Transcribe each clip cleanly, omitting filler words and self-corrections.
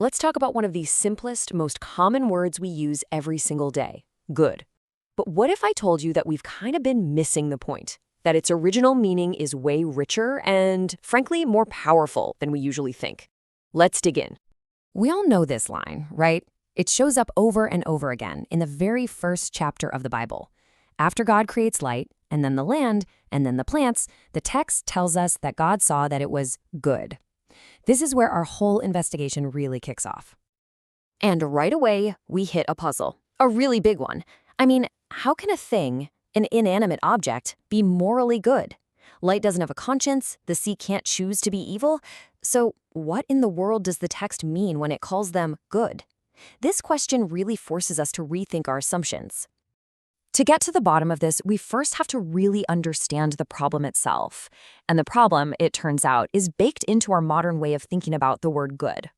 Let's talk about one of the simplest, most common words we use every single day, good. But what if I told you that we've kind of been missing the point? That its original meaning is way richer and, frankly, more powerful than we usually think. Let's dig in. We all know this line, right? It shows up over and over again in the very first chapter of the Bible. After God creates light, and then the land, and then the plants, the text tells us that God saw that it was good. This is where our whole investigation really kicks off. And right away, we hit a puzzle. A really big one. I mean, how can a thing, an inanimate object, be morally good? Light doesn't have a conscience, the sea can't choose to be evil. So what in the world does the text mean when it calls them good? This question really forces us to rethink our assumptions. To get to the bottom of this, we first have to really understand the problem itself. And the problem, it turns out, is baked into our modern way of thinking about the word good.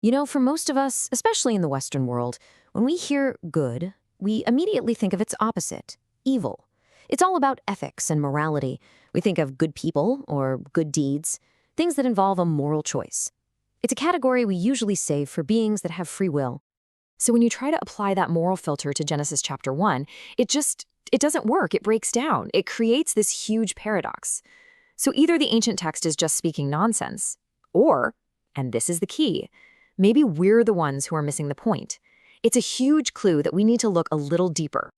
You know, for most of us, especially in the Western world, when we hear good, we immediately think of its opposite, evil. It's all about ethics and morality. We think of good people or good deeds, things that involve a moral choice. It's a category we usually save for beings that have free will. So when you try to apply that moral filter to Genesis chapter 1, it doesn't work. It breaks down. It creates this huge paradox. So either the ancient text is just speaking nonsense, or, and this is the key, maybe we're the ones who are missing the point. It's a huge clue that we need to look a little deeper.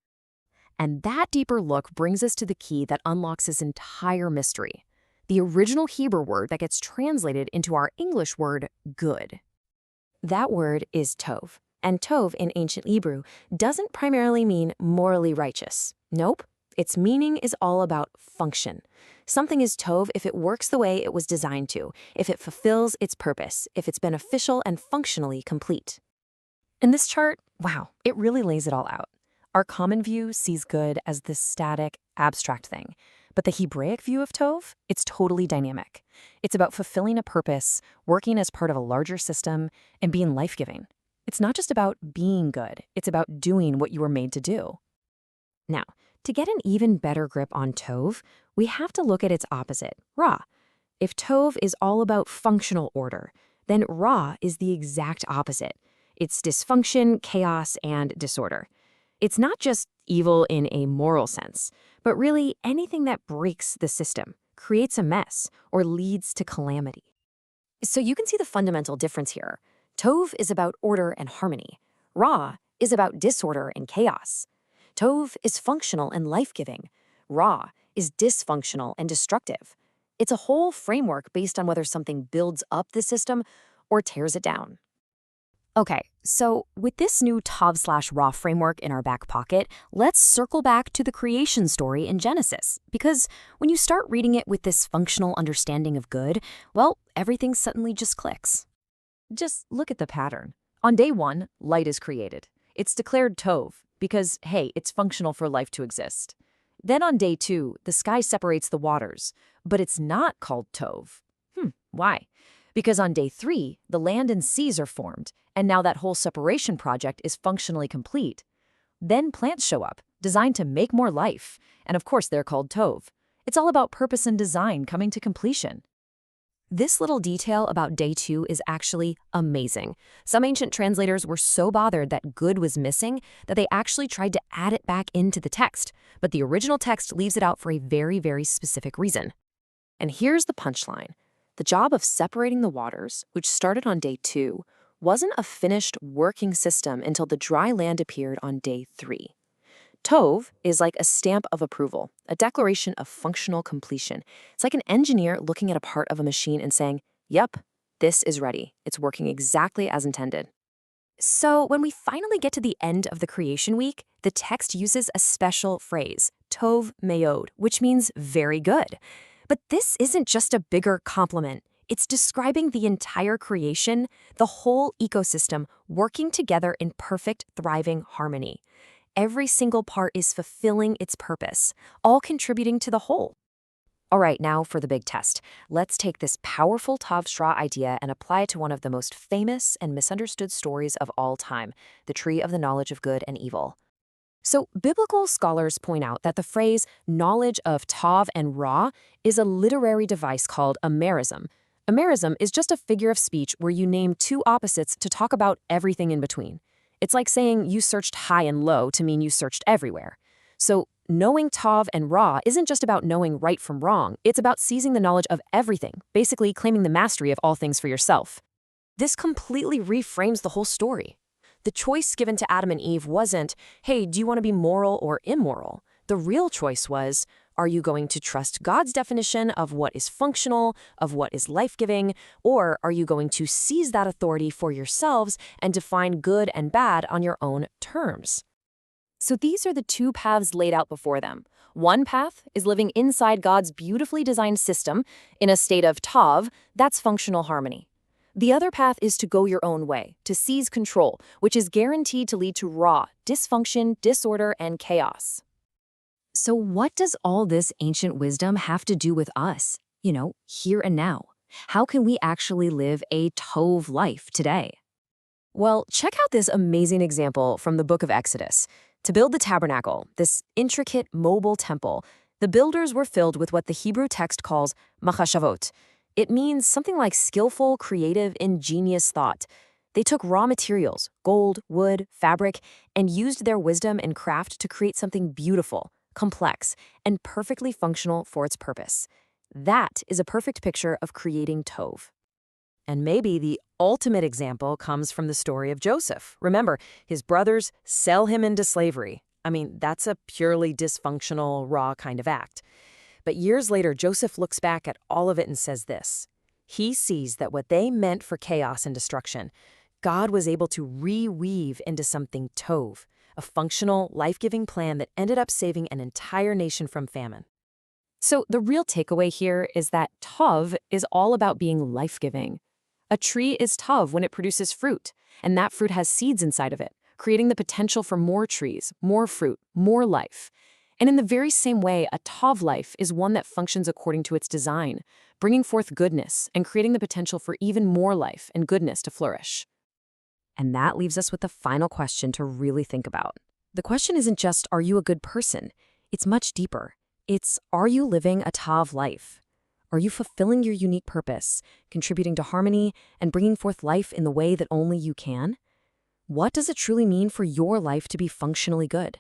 And that deeper look brings us to the key that unlocks this entire mystery, the original Hebrew word that gets translated into our English word good. That word is tov. And tov in ancient Hebrew doesn't primarily mean morally righteous. Nope. Its meaning is all about function. Something is tov if it works the way it was designed to, if it fulfills its purpose, if it's beneficial and functionally complete. In this chart, wow, it really lays it all out. Our common view sees good as this static, abstract thing. But the Hebraic view of tov, it's totally dynamic. It's about fulfilling a purpose, working as part of a larger system, and being life-giving. It's not just about being good, it's about doing what you were made to do. Now, to get an even better grip on tov, we have to look at its opposite, ra. If tov is all about functional order, then ra is the exact opposite. It's dysfunction, chaos, and disorder. It's not just evil in a moral sense, but really anything that breaks the system, creates a mess, or leads to calamity. So you can see the fundamental difference here. Tov is about order and harmony. Ra is about disorder and chaos. Tov is functional and life-giving. Ra is dysfunctional and destructive. It's a whole framework based on whether something builds up the system or tears it down. Okay, so with this new Tov/Ra framework in our back pocket, let's circle back to the creation story in Genesis. Because when you start reading it with this functional understanding of good, well, everything suddenly just clicks. Just look at the pattern. On day 1, light is created. It's declared tov because, hey, it's functional for life to exist. Then on day 2, the sky separates the waters, but it's not called tov. Why? Because on day 3, the land and seas are formed, and now that whole separation project is functionally complete. Then plants show up, designed to make more life, and of course they're called tov. It's all about purpose and design coming to completion. This little detail about day 2 is actually amazing. Some ancient translators were so bothered that good was missing that they actually tried to add it back into the text, but the original text leaves it out for a very, very specific reason. And here's the punchline. The job of separating the waters, which started on day 2, wasn't a finished working system until the dry land appeared on day 3. Tov is like a stamp of approval, a declaration of functional completion. It's like an engineer looking at a part of a machine and saying, yep, this is ready. It's working exactly as intended. So when we finally get to the end of the creation week, the text uses a special phrase, tov meod, which means very good. But this isn't just a bigger compliment. It's describing the entire creation, the whole ecosystem working together in perfect, thriving harmony. Every single part is fulfilling its purpose, all contributing to the whole. All right, now for the big test. Let's take this powerful Tov/Ra idea and apply it to one of the most famous and misunderstood stories of all time, the tree of the knowledge of good and evil. So biblical scholars point out that the phrase knowledge of Tov and Ra is a literary device called a merism. A merism is just a figure of speech where you name two opposites to talk about everything in between. It's like saying you searched high and low to mean you searched everywhere. So, knowing Tav and Ra isn't just about knowing right from wrong, it's about seizing the knowledge of everything, basically claiming the mastery of all things for yourself. This completely reframes the whole story. The choice given to Adam and Eve wasn't, hey, do you want to be moral or immoral? The real choice was, are you going to trust God's definition of what is functional, of what is life-giving, or are you going to seize that authority for yourselves and define good and bad on your own terms? So these are the two paths laid out before them. One path is living inside God's beautifully designed system in a state of tav, that's functional harmony. The other path is to go your own way, to seize control, which is guaranteed to lead to raw, dysfunction, disorder, and chaos. So what does all this ancient wisdom have to do with us? Here and now. How can we actually live a Tov life today? Well, check out this amazing example from the book of Exodus. To build the tabernacle, this intricate, mobile temple, the builders were filled with what the Hebrew text calls machashavot. It means something like skillful, creative, ingenious thought. They took raw materials, gold, wood, fabric, and used their wisdom and craft to create something beautiful, complex, and perfectly functional for its purpose. That is a perfect picture of creating Tov. And maybe the ultimate example comes from the story of Joseph. Remember, his brothers sell him into slavery. That's a purely dysfunctional, raw kind of act. But years later, Joseph looks back at all of it and says this. He sees that what they meant for chaos and destruction, God was able to reweave into something Tov, a functional, life-giving plan that ended up saving an entire nation from famine. So the real takeaway here is that Tov is all about being life-giving. A tree is Tov when it produces fruit, and that fruit has seeds inside of it, creating the potential for more trees, more fruit, more life. And in the very same way, a Tov life is one that functions according to its design, bringing forth goodness and creating the potential for even more life and goodness to flourish. And that leaves us with the final question to really think about. The question isn't just, are you a good person? It's much deeper. It's, are you living a Tav life? Are you fulfilling your unique purpose, contributing to harmony, and bringing forth life in the way that only you can? What does it truly mean for your life to be functionally good?